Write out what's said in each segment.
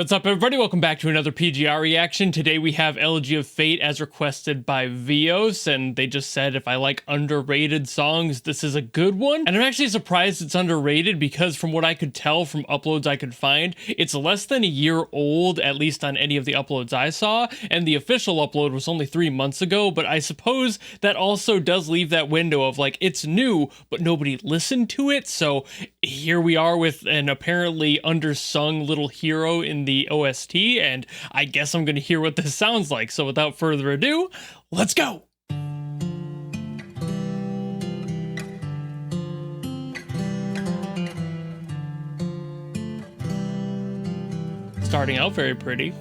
what's up, everybody? Welcome back to another PGR reaction. Today we have Elegy of Fate as requested by Vios, and they just said if I like underrated songs, this is a good one. And I'm actually surprised it's underrated because from what I could tell from uploads I could find, it's less than a year old, at least on any of the uploads I saw, and the official upload was only 3 months ago, but I suppose that also does leave that window of like, it's new, but nobody listened to it, so here we are with an apparently undersung little hero in the OST, and I guess I'm gonna hear what this sounds like. So without further ado, let's go! Starting out very pretty.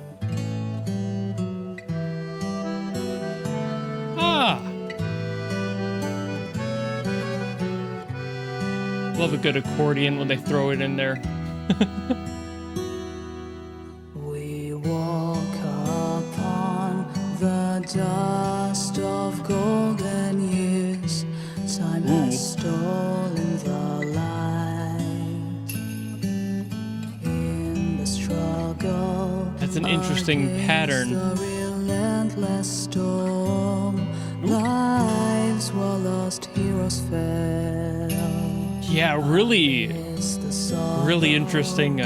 Love a good accordion when they throw it in there. We walk upon the dust of golden years. Time has stolen the light. In the struggle, that's an interesting pattern. the relentless storm. Lives were lost, heroes fell. Yeah, really interesting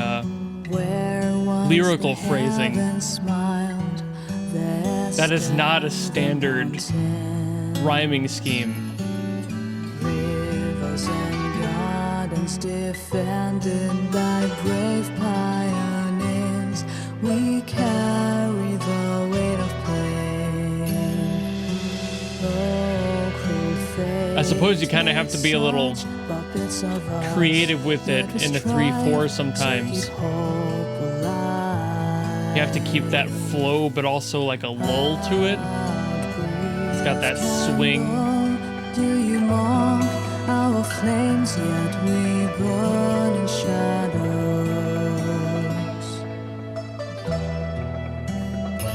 lyrical phrasing. That is not a standard rhyming scheme. Rivers and gardens defended by brave pioneers. We carry the weight of pain. Oh, cruel fate. I suppose you kind of have to be a little creative with it in a 3/4 sometimes. You have to keep that flow, but also like a lull to it. It's got that swing. Do you mock our flames, yet we burn in shadows?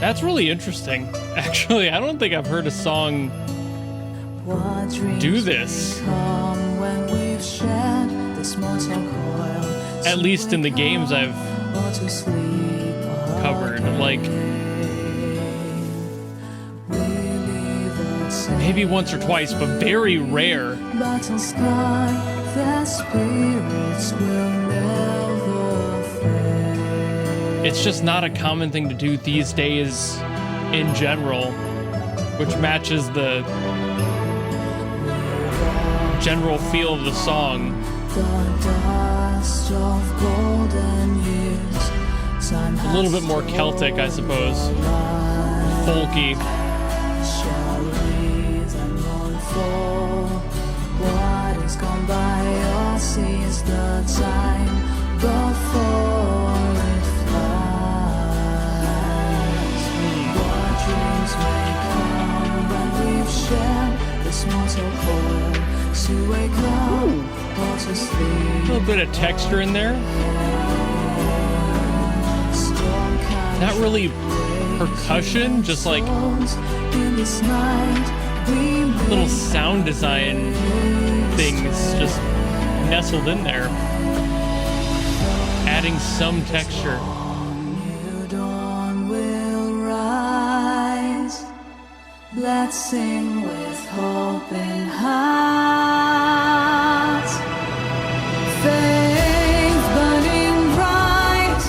That's really interesting. Actually, I don't think I've heard a song do this. At least in the games I've covered, like maybe once or twice, but very rare. It's just not a common thing to do these days in general, which matches the general feel of the song. A little bit more Celtic, I suppose. Folky. What has gone by or sees the time before it flies. What dreams may come when we've shared this mortal coil, to wake up or to sleep. A little bit of texture in there. Not really percussion, just like little sound design things just nestled in there, adding some texture. New dawn will rise. Let's sing with hope in hearts. Faith burning bright.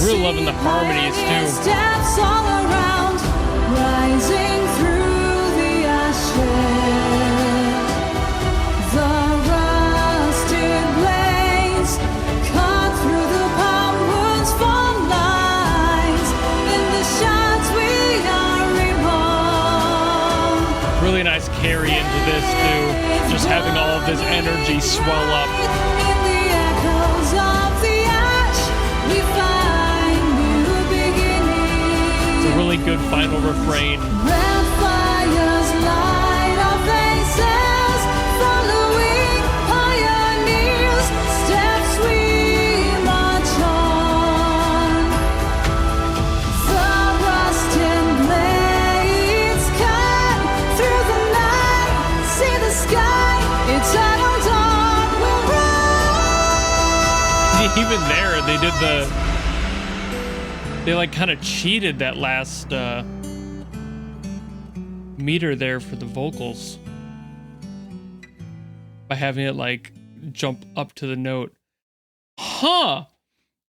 Really loving the harmonies too. Steps all around, rising through the ashes. The rusted blades cut through the palm wounds for lies. In the shots we are reborn. Really nice carry into this too. Just having all of this energy swell up. In the echoes of the ash, we find new beginnings. It's a really good final refrain. Red fires light our faces, following pioneers, steps we march on. The rusted blades cut through the night, see the sky, eternal dawn will rise. Even there, they did the They like kind of cheated that last meter there for the vocals by having it like jump up to the note. Huh.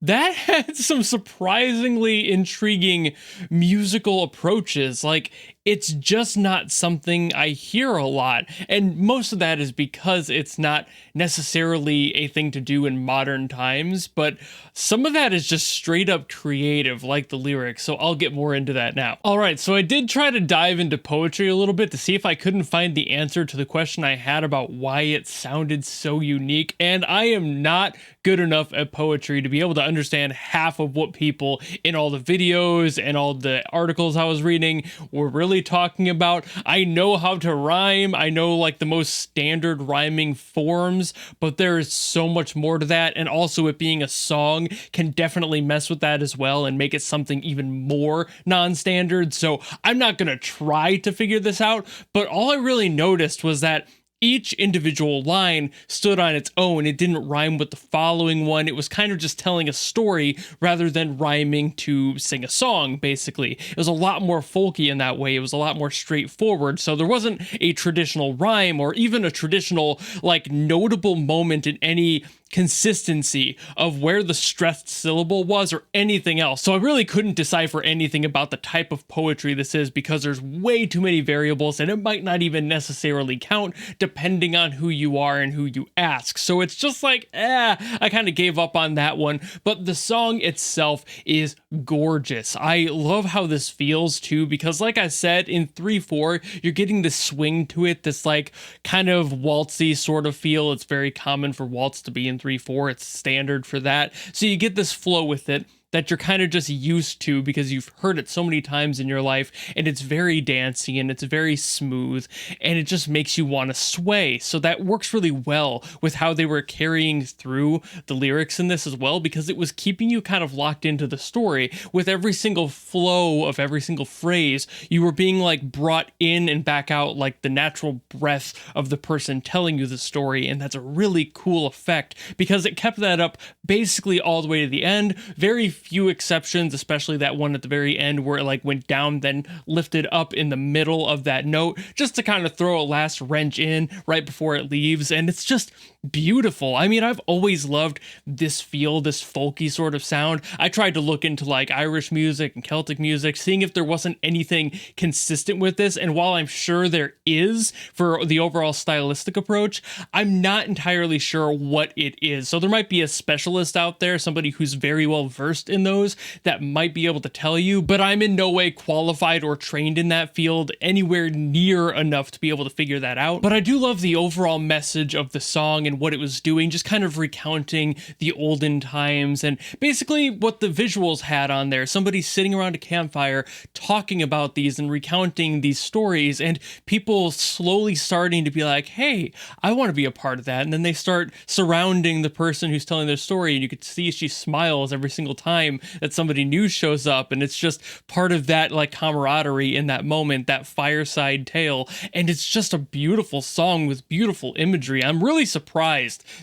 That had some surprisingly intriguing musical approaches. Like, it's just not something I hear a lot. And most of that is because it's not necessarily a thing to do in modern times, but some of that is just straight up creative, like the lyrics. So I'll get more into that now. All right, so I did try to dive into poetry a little bit to see if I couldn't find the answer to the question I had about why it sounded so unique. And I am not good enough at poetry to be able to understand half of what people in all the videos and all the articles I was reading were really talking about. I know how to rhyme. I know like the most standard rhyming forms, but there is so much more to that. And also it being a song can definitely mess with that as well and make it something even more non-standard. So I'm not going to try to figure this out, but all I really noticed was that each individual line stood on its own. It didn't rhyme with the following one. It was kind of just telling a story rather than rhyming to sing a song, basically. It was a lot more folky in that way. It was a lot more straightforward. So there wasn't a traditional rhyme or even a traditional, like, notable moment in any consistency of where the stressed syllable was or anything else. So I really couldn't decipher anything about the type of poetry this is because there's way too many variables and it might not even necessarily count depending on who you are and who you ask. So it's just like, I kind of gave up on that one. But the song itself is gorgeous. I love how this feels too, because like I said, in 3/4, you're getting this swing to it, this like kind of waltzy sort of feel. It's very common for waltz to be in 3/4. It's standard for that. So you get this flow with it that you're kind of just used to because you've heard it so many times in your life, and it's very dancey and it's very smooth and it just makes you want to sway. So that works really well with how they were carrying through the lyrics in this as well, because it was keeping you kind of locked into the story. With every single flow of every single phrase, you were being like brought in and back out like the natural breath of the person telling you the story, and that's a really cool effect because it kept that up basically all the way to the end. Very few exceptions, especially that one at the very end where it like went down then lifted up in the middle of that note just to kind of throw a last wrench in right before it leaves, and it's just beautiful. I mean, I've always loved this feel, this folky sort of sound. I tried to look into like Irish music and Celtic music, seeing if there wasn't anything consistent with this, and while I'm sure there is for the overall stylistic approach, I'm not entirely sure what it is. So there might be a specialist out there, somebody who's very well versed in those that might be able to tell you, but I'm in no way qualified or trained in that field anywhere near enough to be able to figure that out. But I do love the overall message of the song and what it was doing, just kind of recounting the olden times and basically what the visuals had on there. Somebody sitting around a campfire talking about these and recounting these stories, and people slowly starting to be like, hey, I want to be a part of that. And then they start surrounding the person who's telling their story, and you could see she smiles every single time that somebody new shows up, and it's just part of that like camaraderie in that moment, that fireside tale. And it's just a beautiful song with beautiful imagery. I'm really surprised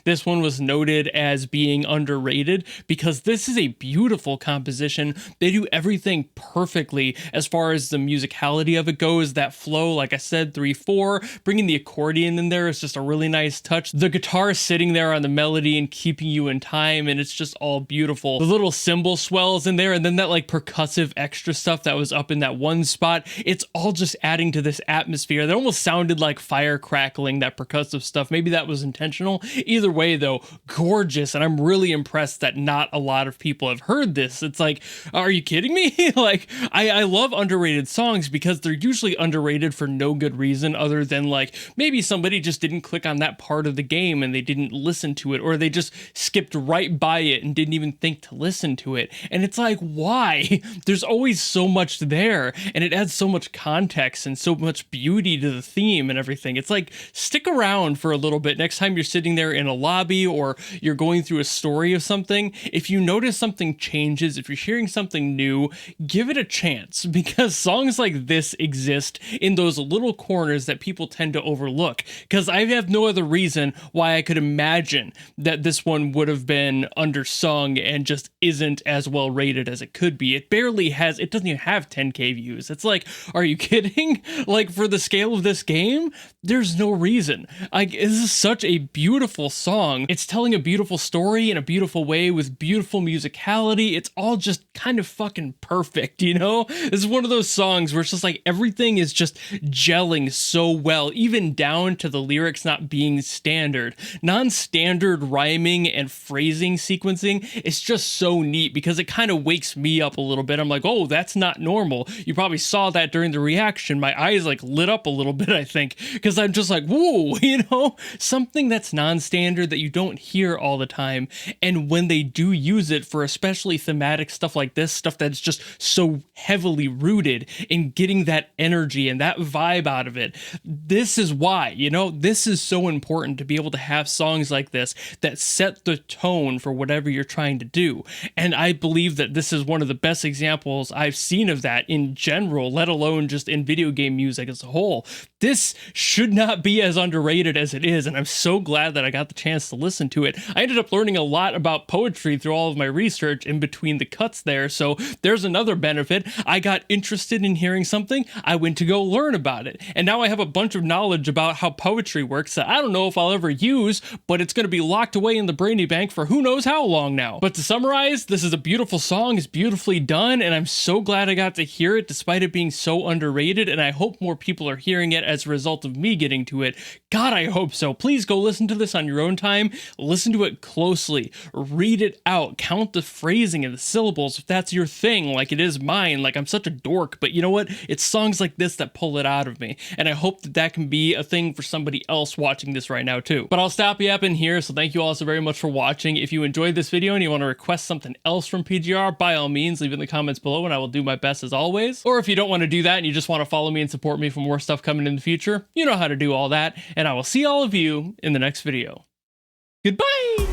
this one was noted as being underrated because this is a beautiful composition. They do everything perfectly as far as the musicality of it goes. That flow, like I said, 3/4, bringing the accordion in there is just a really nice touch. The guitar sitting there on the melody and keeping you in time, and it's just all beautiful. The little cymbal swells in there, and then that like percussive extra stuff that was up in that one spot, it's all just adding to this atmosphere that almost sounded like fire crackling, that percussive stuff. Maybe that was intentional. Either way though, gorgeous, and I'm really impressed that not a lot of people have heard this. It's like, are you kidding me? Like, I love underrated songs because they're usually underrated for no good reason other than like maybe somebody just didn't click on that part of the game and they didn't listen to it, or they just skipped right by it and didn't even think to listen to it. And it's like, why? There's always so much there, and it adds so much context and so much beauty to the theme and everything. It's like, stick around for a little bit next time you're sitting there in a lobby or you're going through a story of something, if you notice something changes, if you're hearing something new, give it a chance, because songs like this exist in those little corners that people tend to overlook. Because I have no other reason why I could imagine that this one would have been undersung and just isn't as well rated as it could be. It barely has, it doesn't even have 10K views. It's like, are you kidding? Like, for the scale of this game, there's no reason. This is such a beautiful song. It's telling a beautiful story in a beautiful way with beautiful musicality. It's all just kind of fucking perfect, you know? This is one of those songs where it's just like everything is just gelling so well, even down to the lyrics not being standard. Non-standard rhyming and phrasing sequencing is just so neat because it kind of wakes me up a little bit. I'm like, oh, that's not normal. You probably saw that during the reaction. My eyes like lit up a little bit, I think, because I'm just like, whoa, you know, something that's non-standard that you don't hear all the time. And when they do use it for especially thematic stuff like this, stuff that's just so heavily rooted in getting that energy and that vibe out of it, this is why, you know, this is so important to be able to have songs like this that set the tone for whatever you're trying to do. And I believe that this is one of the best examples I've seen of that in general, let alone just in video game music as a whole. This should not be as underrated as it is, and I'm so glad that I got the chance to listen to it. I ended up learning a lot about poetry through all of my research in between the cuts there, so there's another benefit. I got interested in hearing something, I went to go learn about it, and now I have a bunch of knowledge about how poetry works that I don't know if I'll ever use, but it's going to be locked away in the brainy bank for who knows how long now. But to summarize, this is a beautiful song, it's beautifully done, and I'm so glad I got to hear it despite it being so underrated, and I hope more people are hearing it as a result of me getting to it. God, I hope so. Please go listen to this on your own time. Listen to it closely. Read it out. Count the phrasing and the syllables if that's your thing, like it is mine. Like, I'm such a dork, but you know what? It's songs like this that pull it out of me, and I hope that that can be a thing for somebody else watching this right now too. But I'll stop yapping here, so thank you all so very much for watching. If you enjoyed this video and you want to request something else from PGR, by all means, leave it in the comments below and I will do my best as always. Or if you don't want to do that and you just want to follow me and support me for more stuff coming in the future, you know how to do all that, and I will see all of you in the next video. Goodbye!